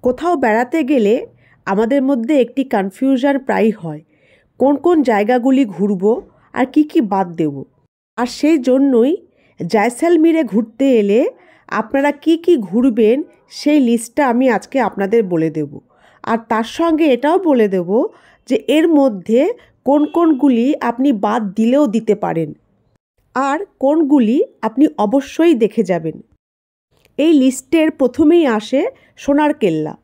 কোথাও বেড়াতে গেলে আমাদের মধ্যে একটি কনফিউশন প্রায়ই হয়, কোন কোন জায়গাগুলি ঘুরব আর কি কি বাদ দেব। আর সেই জন্যই জয়সলমীরে ঘুরতে এলে আপনারা কি কি ঘুরবেন সেই লিস্টটা আমি আজকে আপনাদের বলে দেব। আর তার সঙ্গে এটাও বলে দেব যে এর মধ্যে কোন কোনগুলি আপনি বাদ দিলেও দিতে পারেন আর কোনগুলি আপনি অবশ্যই দেখে যাবেন। এই লিস্টের প্রথমেই আসে সোনার কেল্লা।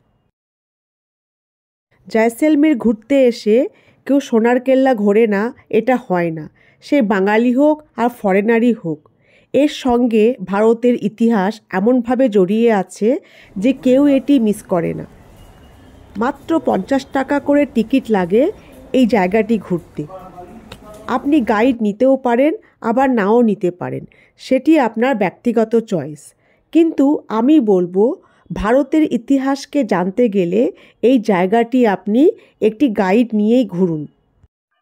জয়সলমীর ঘুরতে এসে কেউ সোনার কেল্লা ঘোরে না এটা হয় না, সে বাঙালি হোক আর ফরেনারই হোক। এর সঙ্গে ভারতের ইতিহাস এমনভাবে জড়িয়ে আছে যে কেউ এটি মিস করে না। মাত্র 50 টাকা করে টিকিট লাগে এই জায়গাটি ঘুরতে। আপনি গাইড নিতেও পারেন আবার নাও নিতে পারেন, সেটি আপনার ব্যক্তিগত চয়েস। কিন্তু আমি বলবো ভারতের ইতিহাসকে জানতে গেলে এই জায়গাটি আপনি একটি গাইড নিয়েই ঘুরুন,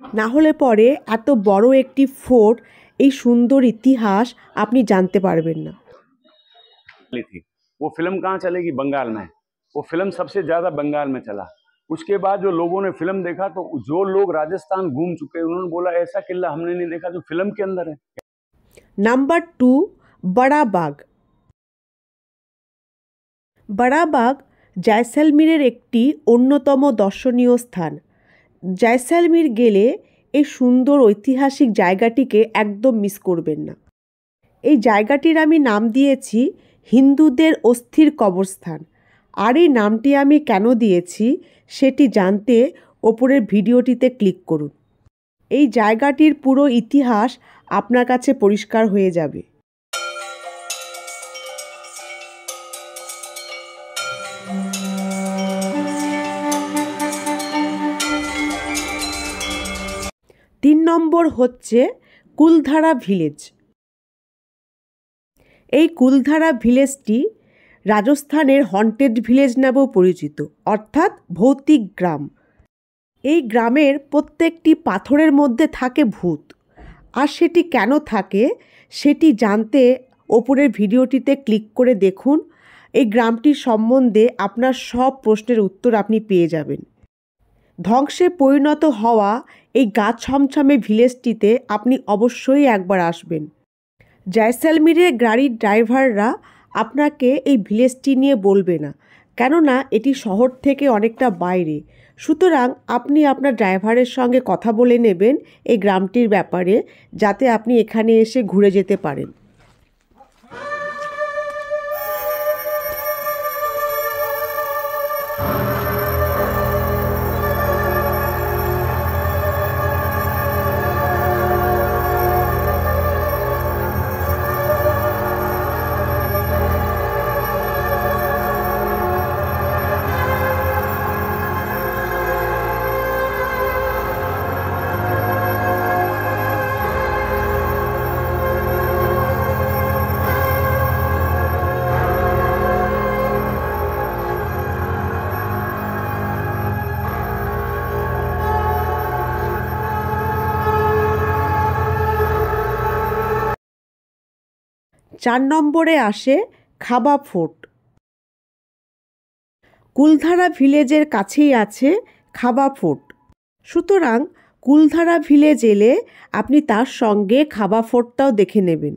না হলে পরে এত বড় একটি ফোর্ট, এই সুন্দর ইতিহাস আপনি জানতে পারবেন না। वो फिल्म कहाँ चलेगी? बंगाल में। वो फिल्म सबसे ज़्यादा बंगाल में चला। उसके बाद जो लोगों ने फिल्म देखा तो जो लोग राजस्थान घूम चुके उन्होंने बोला ऐसा किला हमने नहीं देखा जो फिल्म के अंदर है। नंबर 2, बड़ा बाग। बड़ा बाग জয়সলমীরের একটি অন্যতম দর্শনীয় স্থান। জয়সলমীর গেলে এই সুন্দর ঐতিহাসিক জায়গাটিকে একদম মিস করবেন না। এই জায়গাটির আমি নাম দিয়েছি হিন্দুদের অস্থির কবরস্থান। আর এই নামটি আমি কেন দিয়েছি সেটি জানতে ওপরের ভিডিওটিতে ক্লিক করুন। এই জায়গাটির পুরো ইতিহাস আপনার কাছে পরিষ্কার হয়ে যাবে। তিন নম্বর হচ্ছে কুলধারা ভিলেজ। এই কুলধারা ভিলেজটি রাজস্থানের হন্টেড ভিলেজ নামেও পরিচিত, অর্থাৎ ভৌতিক গ্রাম। এই গ্রামের প্রত্যেকটি পাথরের মধ্যে থাকে ভূত। আর সেটি কেন থাকে সেটি জানতে ওপরের ভিডিওটিতে ক্লিক করে দেখুন। এই গ্রামটির সম্বন্ধে আপনার সব প্রশ্নের উত্তর আপনি পেয়ে যাবেন। ধ্বংসে পরিণত হওয়া এই গা ছমছমে ভিলেজটিতে আপনি অবশ্যই একবার আসবেন। জয়সলমীরের গাড়ির ড্রাইভাররা আপনাকে এই ভিলেজটি নিয়ে বলবে না, কেননা এটি শহর থেকে অনেকটা বাইরে। সুতরাং আপনি আপনার ড্রাইভারের সঙ্গে কথা বলে নেবেন এই গ্রামটির ব্যাপারে, যাতে আপনি এখানে এসে ঘুরে যেতে পারেন। চার নম্বরে আসে খাবা ফোর্ট। কুলধারা ভিলেজের কাছেই আছে খাবা ফোর্ট। সুতরাং কুলধারা ভিলেজ এলে আপনি তার সঙ্গে খাবা ফোর্টটাও দেখে নেবেন।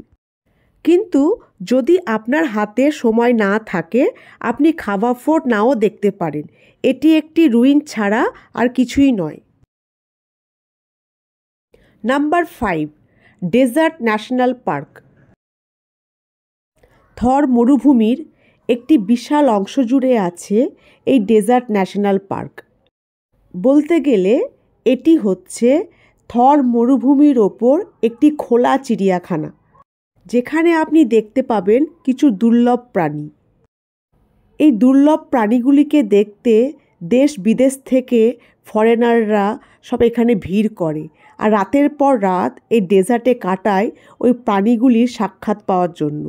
কিন্তু যদি আপনার হাতে সময় না থাকে আপনি খাবা ফোর্ট নাও দেখতে পারেন, এটি একটি রুইন ছাড়া আর কিছুই নয়। Number 5, desert national park. Thar মরুভূমির একটি বিশাল অংশ জুড়ে আছে এই ডেজার্ট ন্যাশনাল পার্ক। বলতে গেলে এটি হচ্ছে থর মরুভূমির ওপর একটি খোলা চিড়িয়াখানা, যেখানে আপনি দেখতে পাবেন কিছু দুর্লভ প্রাণী। এই দুর্লভ প্রাণীগুলিকে দেখতে দেশ বিদেশ থেকে ফরেনাররা সব এখানে ভিড় করে, আর রাতের পর রাত এই ডেজার্টে কাটায় ওই প্রাণীগুলির সাক্ষাৎ পাওয়ার জন্য।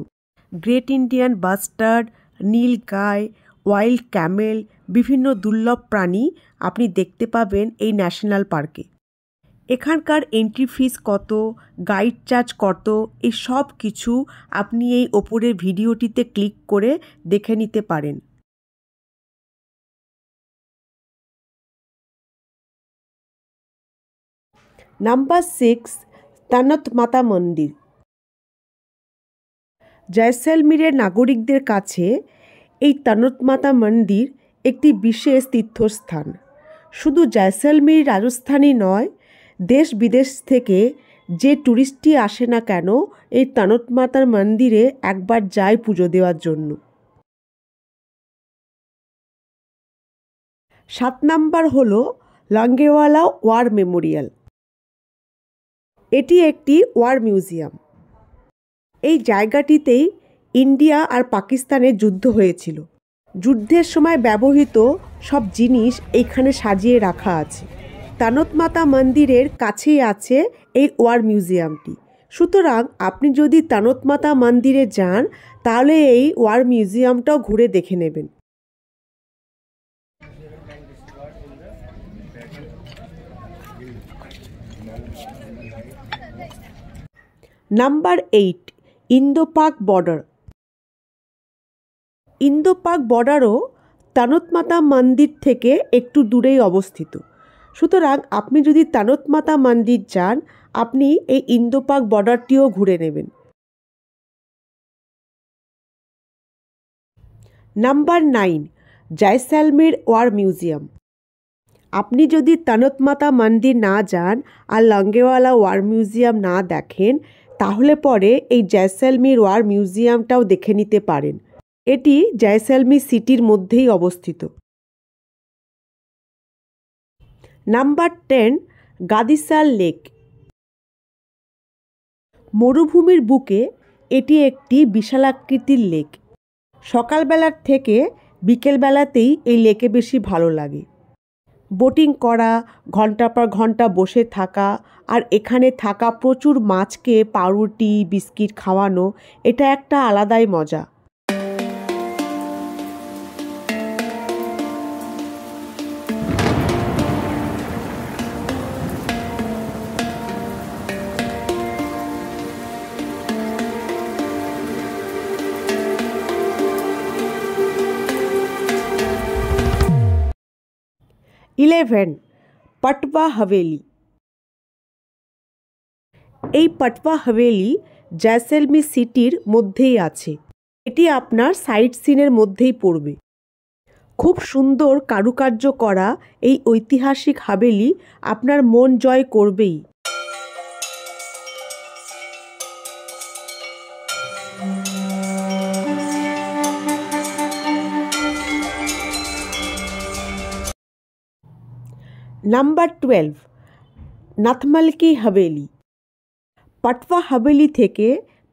গ্রেট ইন্ডিয়ান বাস্টার্ড, নীল গাই, ওয়াইল্ড ক্যামেল, বিভিন্ন দুর্লভ প্রাণী আপনি দেখতে পাবেন এই ন্যাশনাল পার্কে। এখানকার এন্ট্রি ফিস কত, গাইড চার্জ কত, এই সব কিছু আপনি এই ওপরের ভিডিওটিতে ক্লিক করে দেখে নিতে পারেন। নাম্বার 6 তানত মাতা মন্দির। জয়সলমীরের নাগরিকদের কাছে এই তানত মাতা মন্দির একটি বিশেষ তীর্থস্থান। শুধু জয়সলমীর রাজস্থানই নয়, দেশ বিদেশ থেকে যে ট্যুরিস্টই আসে না কেন এই তানত মাতার মন্দিরে একবার যায় পুজো দেওয়ার জন্য। 7 নাম্বার হলো লঙ্গেওয়ালা ওয়ার মেমোরিয়াল। এটি একটি ওয়ার মিউজিয়াম। এই জায়গাটিতেই ইন্ডিয়া আর পাকিস্তানের যুদ্ধ হয়েছিল। যুদ্ধের সময় ব্যবহৃত সব জিনিস এইখানে সাজিয়ে রাখা আছে। তানত মাতা মন্দিরের কাছেই আছে এই ওয়ার মিউজিয়ামটি। সুতরাং আপনি যদি তানত মাতা মন্দিরে যান তাহলে এই ওয়ার মিউজিয়ামটাও ঘুরে দেখে নেবেন। নাম্বার 8 ইন্দো পাক বর্ডার। ইন্দো পাক বর্ডারও তানত মাতা মন্দির থেকে একটু দূরেই অবস্থিত। সুতরাং আপনি যদি তানত মাতা মন্দির যান আপনি এই ইন্দো পাক বর্ডারটিও ঘুরে নেবেন। Number 9 Jaisalmer war museum. আপনি যদি তানত মাতা মন্দির না যান আর লঙ্গেওয়ালা ওয়ার মিউজিয়াম না দেখেন তাহলে পরে এই জয়সলমীর ওয়ার মিউজিয়ামটাও দেখে নিতে পারেন। এটি জয়সলমীর সিটির মধ্যেই অবস্থিত। Number 10 Gadisar lake. মরুভূমির বুকে এটি একটি বিশালাকৃতির লেক। সকালবেলার থেকে বিকেলবেলাতেই এই লেকে বেশি ভালো লাগে। বোটিং করা, ঘন্টা পর ঘন্টা বসে থাকা আর এখানে থাকা প্রচুর মাছকে পাউরুটি বিস্কিট খাওয়ানো, এটা একটা আলাদাই মজা। इलेवन पटवा हवेली। এই পটওয়া হাভেলি জয়সলমীর সিটির মধ্যেই আছে। এটি আপনার সাইট সিনের মধ্যেই পড়বে। খুব সুন্দর কারুকার্য করা এই ঐতিহাসিক হাভেলি আপনার মন জয় করবেই। নাম্বার 12 নাথমালকি হাভেলি। পটওয়া হাভেলি থেকে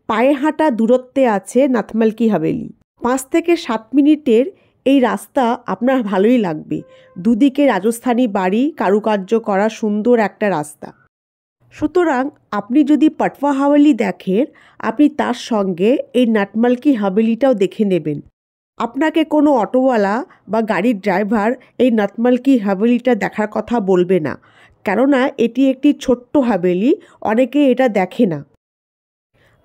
পায়ে হাঁটা দূরত্বে আছে নাথমালকি হাভেলি। 5 থেকে 7 মিনিটের এই রাস্তা আপনার ভালোই লাগবে। দুদিকে রাজস্থানী বাড়ি, কারুকার্য করা সুন্দর একটা রাস্তা। সুতরাং আপনি যদি পটওয়া হাভেলি দেখেন আপনি তার সঙ্গে এই নাথমালকি হাভেলিটাও দেখে নেবেন। আপনাকে কোনো অটোওয়ালা বা গাড়ির ড্রাইভার এই নাথমালকি হাভেলিটা দেখার কথা বলবে না, কেননা এটি একটি ছোট্ট হাভেলি, অনেকে এটা দেখে না।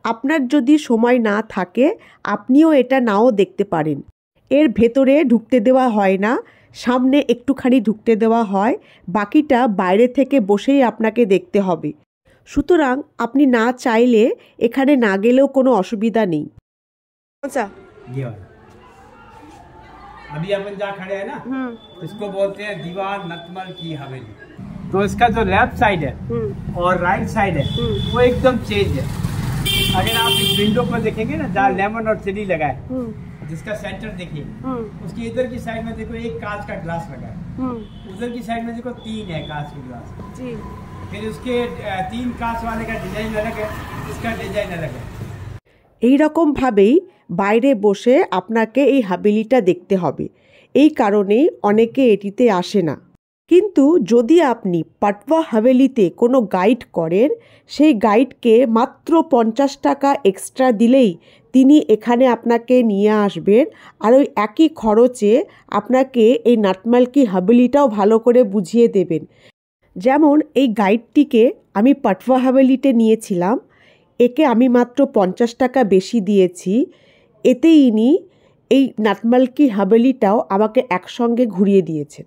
আপনার যদি সময় না থাকে আপনিও এটা নাও দেখতে পারেন। এর ভেতরে ঢুকতে দেওয়া হয় না, সামনে একটুখানি ঢুকতে দেওয়া হয়, বাকিটা বাইরে থেকে বসেই আপনাকে দেখতে হবে। সুতরাং আপনি না চাইলে এখানে না গেলেও কোনো অসুবিধা নেই। আচ্ছা, अभी अपन जहाँ खड़े हैं ना, इसको बोलते हैं दीवान नतमल की हवेली। तो इसका जो लेफ्ट साइड है और राइट साइड है वो एकदम चेंज है। अगर आप इस विंडो पर देखेंगे ना जहाँ लेमन और चिली लगा है, जिसका सेंटर देखिए, उसकी इधर की साइड में देखो एक कांच का ग्लास लगा है, उधर की साइड में देखो 3 है कांच के ग्लास। फिर उसके 3 कांच वाले का डिजाइन अलग है, इसका डिजाइन अलग है। এই রকম ভাবেই বাইরে বসে আপনাকে এই হাভেলিটা দেখতে হবে। এই কারণেই অনেকে এটিতে আসে না। কিন্তু যদি আপনি পটওয়া হাভেলিতে কোনো গাইড করেন, সেই গাইডকে মাত্র 50 টাকা এক্সট্রা দিলেই তিনি এখানে আপনাকে নিয়ে আসবেন আর ওই একই খরচে আপনাকে এই নাথমালকি হাভেলিটাও ভালো করে বুঝিয়ে দেবেন। যেমন এই গাইডটিকে আমি পটওয়া হাভেলিতে নিয়েছিলাম, একে আমি মাত্র 50 টাকা বেশি দিয়েছি, এতে ইনি এই নাথমালকি হাভেলিটাও আমাকে একসঙ্গে ঘুরিয়ে দিয়েছেন।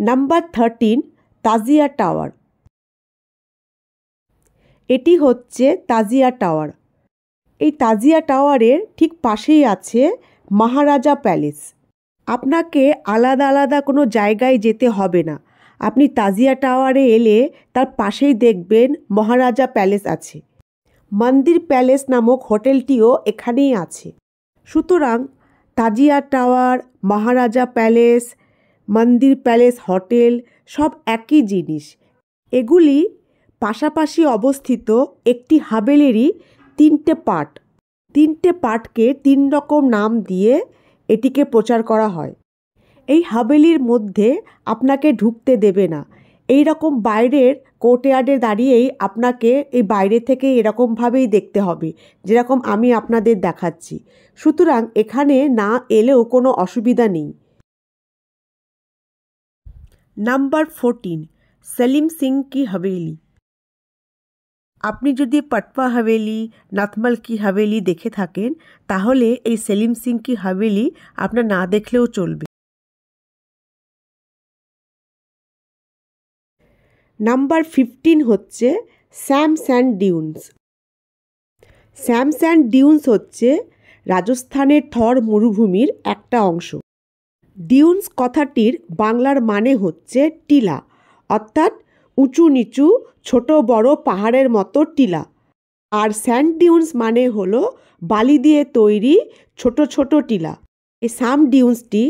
Number 13 tazia tower. এটি হচ্ছে তাজিয়া টাওয়ার। এই তাজিয়া টাওয়ারের ঠিক পাশেই আছে মহারাজা প্যালেস। আপনাকে আলাদা আলাদা কোনো জায়গায় যেতে হবে না। আপনি তাজিয়া টাওয়ারে এলে তার পাশেই দেখবেন মহারাজা প্যালেস আছে। মন্দির প্যালেস নামক হোটেলটিও এখানেই আছে। সুতরাং তাজিয়া টাওয়ার, মহারাজা প্যালেস, মন্দির প্যালেস হোটেল সব একই জিনিস। এগুলি পাশাপাশি অবস্থিত একটি হাভেলিরই 3টে পার্ট। 3টে পার্টকে 3 রকম নাম দিয়ে এটিকে প্রচার করা হয়। এই হাভেলির মধ্যে আপনাকে ঢুকতে দেবে না। এই রকম বাইরের কোর্টইয়ার্ডে দাঁড়িয়েই আপনাকে এই বাইরে থেকে এরকমভাবেই দেখতে হবে, যেরকম আমি আপনাদের দেখাচ্ছি। সুতরাং এখানে না এলেও কোনো অসুবিধা নেই। নাম্বার 14 সেলিম সিং কি হাভেলি। আপনি যদি পটপা হাভেলি, নাথমল কি হাভেলি দেখে থাকেন তাহলে এই সেলিম সিং কি হাভেলি আপনার না দেখলেও চলবে। নাম্বার 15 হচ্ছে Sam sand dunes. Sam sand dunes হচ্ছে রাজস্থানের থর মরুভূমির একটা অংশ। ডিউনস কথাটির বাংলার মানে হচ্ছে টিলা, অর্থাৎ উঁচু নিচু ছোট বড় পাহাড়ের মতো টিলা। আর স্যান্ড ডিউনস মানে হলো বালি দিয়ে তৈরি ছোট ছোট টিলা। এই সাম ডিউনসটি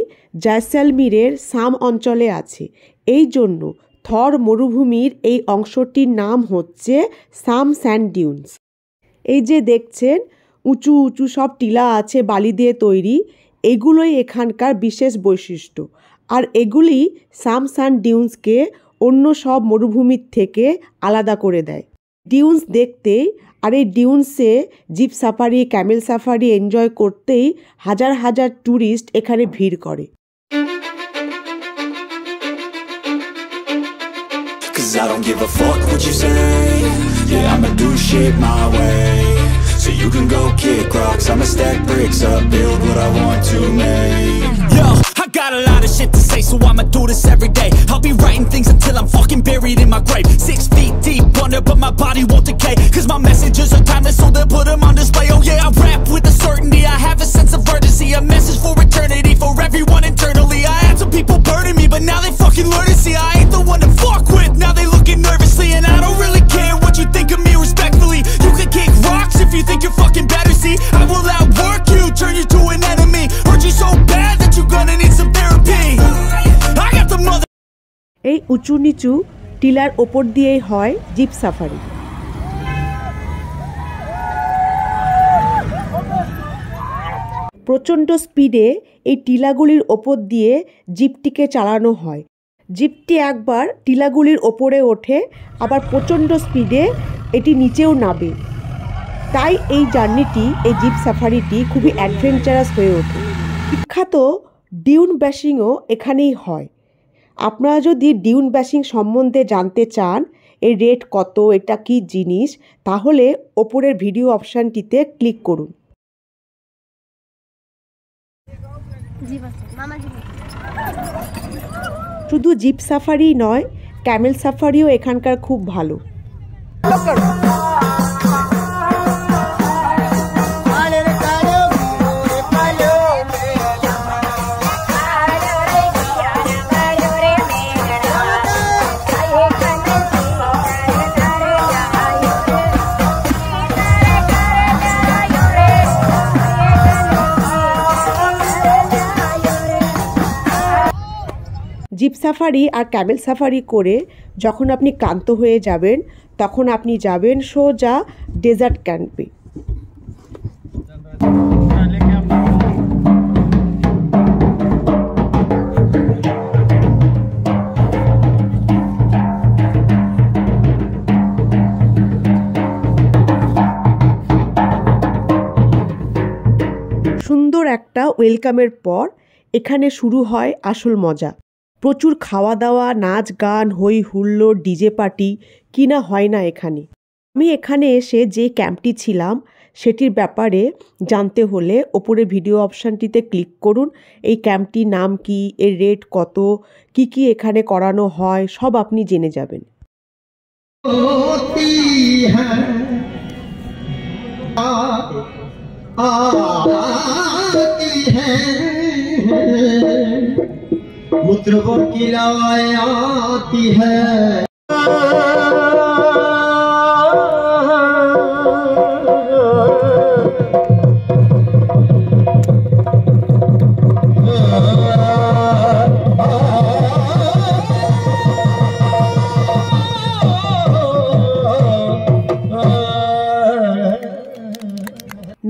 জয়সলমীরের সাম অঞ্চলে আছে। এই জন্য থর মরুভূমির এই অংশটির নাম হচ্ছে সাম স্যান্ড ডিউনস। এই যে দেখছেন উঁচু উঁচু সব টিলা আছে বালি দিয়ে তৈরি, এগুলোই এখানকার বিশেষ বৈশিষ্ট্য। আর এগুলি সাম স্যান্ড ডিউনসকে অন্য সব মরুভূমির থেকে আলাদা করে দেয়। ডিউনস দেখতেই আর এই ডিউনসে jeep safari, camel safari enjoy করতেই হাজার হাজার ট্যুরিস্ট এখানে ভিড় করে। Cause I don't give a fuck what you say. Yeah, I'ma do shit my way. So you can go kick rocks, I'ma stack bricks up, build what I want to make. Yo, I got a lot of shit to say, so I'ma do this every day. I'll be writing things until I'm fucking buried in my grave. 6 feet deep under, but my body won't decay. Cause my messages are timeless, so they'll put them on display. Oh yeah, I rap with a certainty, I have a sense of urgency. A message for eternity, for everyone internally. I had some people burning me, but now they fucking learn to see I ain't the one to fuck with. Now they looking nervously, and I don't really care what you think of me respectfully. You can kick rocks if you think you're fucking better, see. I will outwork you, turn you to an enemy. Hurt you so bad that you're gonna need some therapy. I got the mother. এই উঁচু নিচু tiller ওপর দিয়েই হয় zip safari. প্রচণ্ড স্পিডে এই টিলাগুলির ওপর দিয়ে জিপটিকে চালানো হয়। জিপটি একবার টিলাগুলির ওপরে ওঠে, আবার প্রচণ্ড স্পিডে এটি নিচেও নামে। তাই এই জার্নিটি, এই জিপ সাফারিটি খুবই অ্যাডভেঞ্চারাস হয়ে ওঠে। বিখ্যাত ডিউন ব্যাশিংও এখানেই হয়। আপনারা যদি ডিউন ব্যাশিং সম্বন্ধে জানতে চান, এর রেট কত, এটা কি জিনিস, তাহলে ওপরের ভিডিও অপশানটিতে ক্লিক করুন। শুধু জিপ সাফারি নয়, ক্যামেল সাফারিও এখানকার খুব ভালো। জিপ সাফারি আর ক্যামেল সাফারি করে যখন আপনি ক্লান্ত হয়ে যাবেন, তখন আপনি যাবেন সোজা ডেজার্ট ক্যাম্পে। সুন্দর একটা ওয়েলকামের পর এখানে শুরু হয় আসল মজা। প্রচুর খাওয়া দাওয়া, নাচ গান, হই হুল্লোড়, ডিজে পার্টি, কি না হয় না এখানে। আমি এখানে এসে যে ক্যাম্পটি ছিলাম সেটির ব্যাপারে জানতে হলে ওপরে ভিডিও অপশানটিতে ক্লিক করুন। এই ক্যাম্পটির নাম কি, এর রেট কত, কি কি এখানে করানো হয় সব আপনি জেনে যাবেন।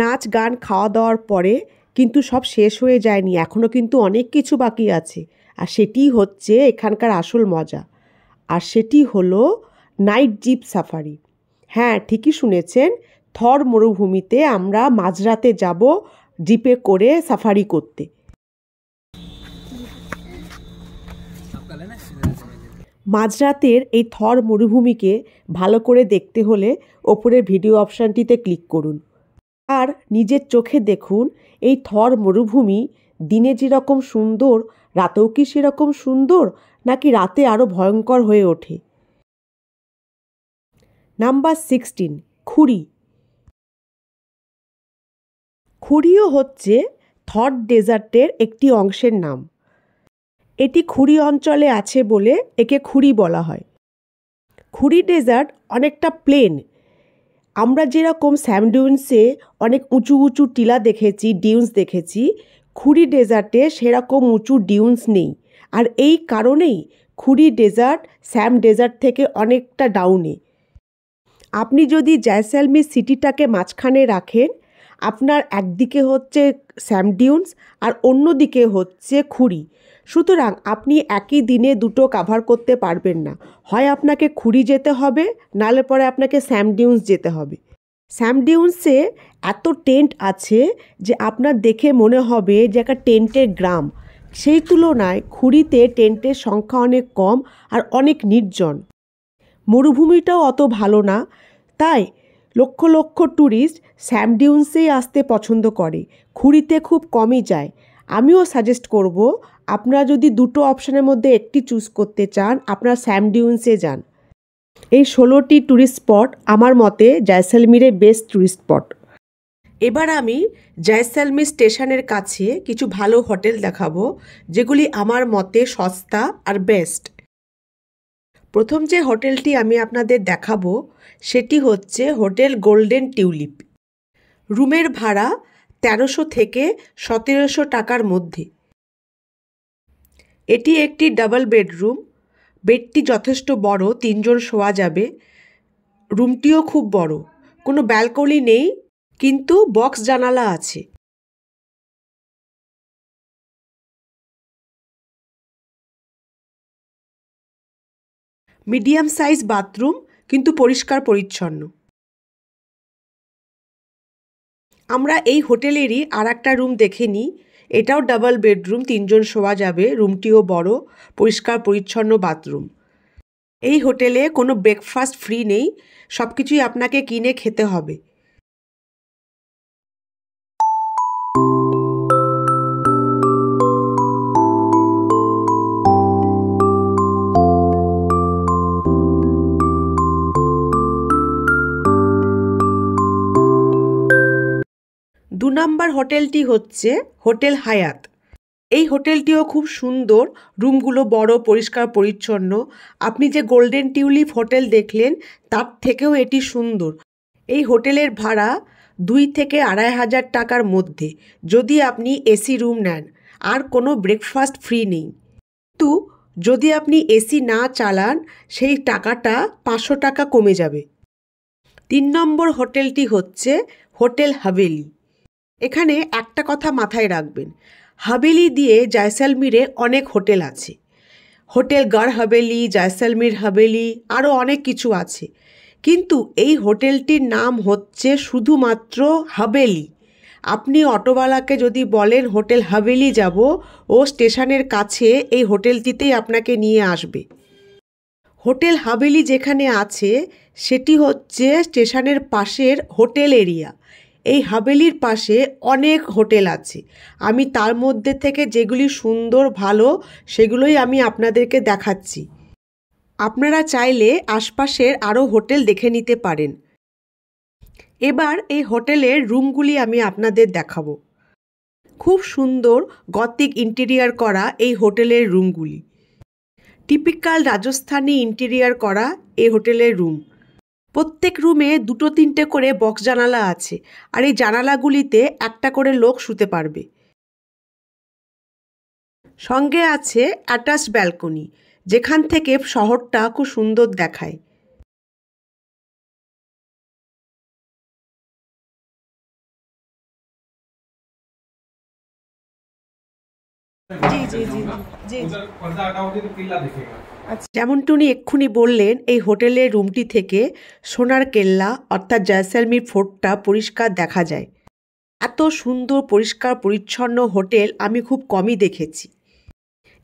নাচ গান খাওয়া দাওয়ার পরে কিন্তু সব শেষ হয়ে যায়নি, এখনও কিন্তু অনেক কিছু বাকি আছে। আর সেটি হচ্ছে এখানকার আসল মজা, আর সেটি হলো নাইট জিপ সাফারি। হ্যাঁ, ঠিকই শুনেছেন, থর মরুভূমিতে আমরা মাঝরাতে যাব জিপে করে সাফারি করতে। মাঝরাতের এই থর মরুভূমিকে ভালো করে দেখতে হলে ওপরের ভিডিও অপশানটিতে ক্লিক করুন আর নিজের চোখে দেখুন এই থর মরুভূমি দিনে যেরকম সুন্দর রাতেও কি সেরকম সুন্দর, নাকি রাতে আরও ভয়ঙ্কর হয়ে ওঠে। নাম্বার 16, খুরি। খুরিও হচ্ছে থর ডেজার্টের একটি অংশের নাম। এটি খুরি অঞ্চলে আছে বলে একে খুরি বলা হয়। খুরি ডেজার্ট অনেকটা প্লেন। আমরা যেরকম স্যাম ডিউন্সে অনেক উঁচু উঁচু টিলা দেখেছি, ডিউন্স দেখেছি, খুরি ডেজার্টে সেরকম উঁচু ডিউন্স নেই। আর এই কারণেই খুরি ডেজার্ট স্যাম ডেজার্ট থেকে অনেকটা ডাউনে। আপনি যদি জয়সলমীর সিটিটাকে মাঝখানে রাখেন, আপনার একদিকে হচ্ছে স্যাম ডিউন্স আর অন্যদিকে হচ্ছে খুরি। সুতরাং আপনি একই দিনে দুটো কাভার করতে পারবেন না, হয় আপনাকে খুরি যেতে হবে, নাহলে পরে আপনাকে স্যাম ডিউন্স যেতে হবে। স্যাম ডিউন্সে এত টেন্ট আছে যে আপনার দেখে মনে হবে যে একটা টেন্টের গ্রাম। সেই তুলনায় খুরিতে টেন্টের সংখ্যা অনেক কম আর অনেক নির্জন। মরুভূমিটাও অত ভালো না, তাই লক্ষ লক্ষ ট্যুরিস্ট স্যাম ডিউন্সেই আসতে পছন্দ করে, খুরিতে খুব কমই যায়। আমিও সাজেস্ট করব, আপনারা যদি দুটো অপশানের মধ্যে একটি চুজ করতে চান, আপনারা স্যাম ডিউন্সে যান। এই 16টি ট্যুরিস্ট স্পট আমার মতে জয়সলমীরের বেস্ট ট্যুরিস্ট স্পট। এবার আমি জয়সলমীর স্টেশনের কাছে কিছু ভালো হোটেল দেখাবো, যেগুলি আমার মতে সস্তা আর বেস্ট। প্রথম যে হোটেলটি আমি আপনাদের দেখাবো সেটি হচ্ছে হোটেল গোল্ডেন টিউলিপ। রুমের ভাড়া 1300 থেকে 1700 টাকার মধ্যে। এটি একটি ডাবল বেডরুম। বেডটি যথেষ্ট বড়, 3 জন শোয়া যাবে। রুমটিও খুব বড়, কোনো ব্যালকনি নেই, কিন্তু বক্স জানালা আছে। মিডিয়াম সাইজ বাথরুম, কিন্তু পরিষ্কার পরিচ্ছন্ন। আমরা এই হোটেলেরই আর একটা রুম দেখে নিই। এটাও ডাবল বেডরুম, 3 জন শোয়া যাবে। রুমটিও বড়, পরিষ্কার পরিচ্ছন্ন বাথরুম। এই হোটেলে কোনো ব্রেকফাস্ট ফ্রি নেই, সব কিছুই আপনাকে কিনে খেতে হবে। দু নম্বর হোটেলটি হচ্ছে হোটেল হায়াত। এই হোটেলটিও খুব সুন্দর, রুমগুলো বড়, পরিষ্কার পরিচ্ছন্ন। আপনি যে গোল্ডেন টিউলিপ হোটেল দেখলেন তার থেকেও এটি সুন্দর। এই হোটেলের ভাড়া 2 থেকে 2500 টাকার মধ্যে, যদি আপনি এসি রুম নেন। আর কোনো ব্রেকফাস্ট ফ্রি নেই, কিন্তু যদি আপনি এসি না চালান সেই টাকাটা 500 টাকা কমে যাবে। 3 নম্বর হোটেলটি হচ্ছে হোটেল হাভেলি। এখানে একটা কথা মাথায় রাখবেন, হাভেলি দিয়ে জয়সলমীরে অনেক হোটেল আছে। হোটেল গড় হাভেলি, জয়সলমীর হাভেলি, আরও অনেক কিছু আছে, কিন্তু এই হোটেলটির নাম হচ্ছে শুধুমাত্র হাভেলি। আপনি অটোওয়ালাকে যদি বলেন হোটেল হাভেলি যাব, ও স্টেশনের কাছে এই হোটেলটিতেই আপনাকে নিয়ে আসবে। হোটেল হাভেলি যেখানে আছে সেটি হচ্ছে স্টেশনের পাশের হোটেল এরিয়া। এই হাভেলির পাশে অনেক হোটেল আছে। আমি তার মধ্যে থেকে যেগুলি সুন্দর ভালো সেগুলোই আমি আপনাদেরকে দেখাচ্ছি। আপনারা চাইলে আশপাশের আরও হোটেল দেখে নিতে পারেন। এবার এই হোটেলের রুমগুলি আমি আপনাদের দেখাবো। খুব সুন্দর গথিক ইন্টেরিয়ার করা এই হোটেলের রুমগুলি। টিপিক্যাল রাজস্থানী ইন্টেরিয়ার করা এই হোটেলের রুম। প্রত্যেক রুমে 2-3টে করে বক্স জানালা আছে, আর এই জানালাগুলিতে একটা করে লোক শুতে পারবে। সঙ্গে আছে অ্যাটাচড ব্যালকনি, যেখান থেকে শহরটা খুব সুন্দর দেখায়। যেমনটুনি এক্ষুনি বললেন, এই হোটেলের রুমটি থেকে সোনার কেল্লা অর্থাৎ জয়সলমীর ফোর্টটা পরিষ্কার দেখা যায়। এত সুন্দর পরিষ্কার পরিচ্ছন্ন হোটেল আমি খুব কমই দেখেছি।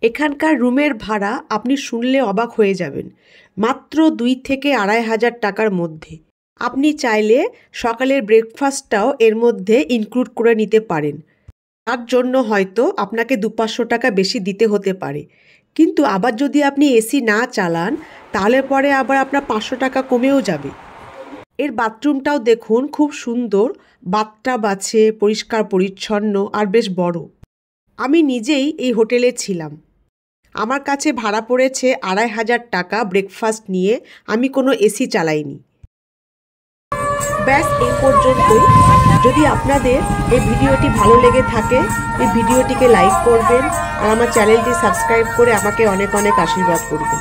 এখানকার রুমের ভাড়া আপনি শুনলে অবাক হয়ে যাবেন, মাত্র 2 থেকে 2,500 টাকার মধ্যে। আপনি চাইলে সকালের ব্রেকফাস্টটাও এর মধ্যে ইনক্লুড করে নিতে পারেন। তার জন্য হয়তো আপনাকে 200-500 টাকা বেশি দিতে হতে পারে, কিন্তু আবার যদি আপনি এসি না চালান তাহলে পরে আবার আপনার 500 টাকা কমেও যাবে। এর বাথরুমটাও দেখুন, খুব সুন্দর, বাথটাব আছে, পরিষ্কার পরিচ্ছন্ন আর বেশ বড়। আমি নিজেই এই হোটেলে ছিলাম। আমার কাছে ভাড়া পড়েছে 2,500 টাকা ব্রেকফাস্ট নিয়ে। আমি কোনো এসি চালাইনি। ব্যাস এই পর্যন্তই। যদি আপনাদের এই ভিডিওটি ভালো লেগে থাকে এই ভিডিওটিকে লাইক করবেন আর আমার চ্যানেলটি সাবস্ক্রাইব করে আমাকে অনেক অনেক আশীর্বাদ করবেন।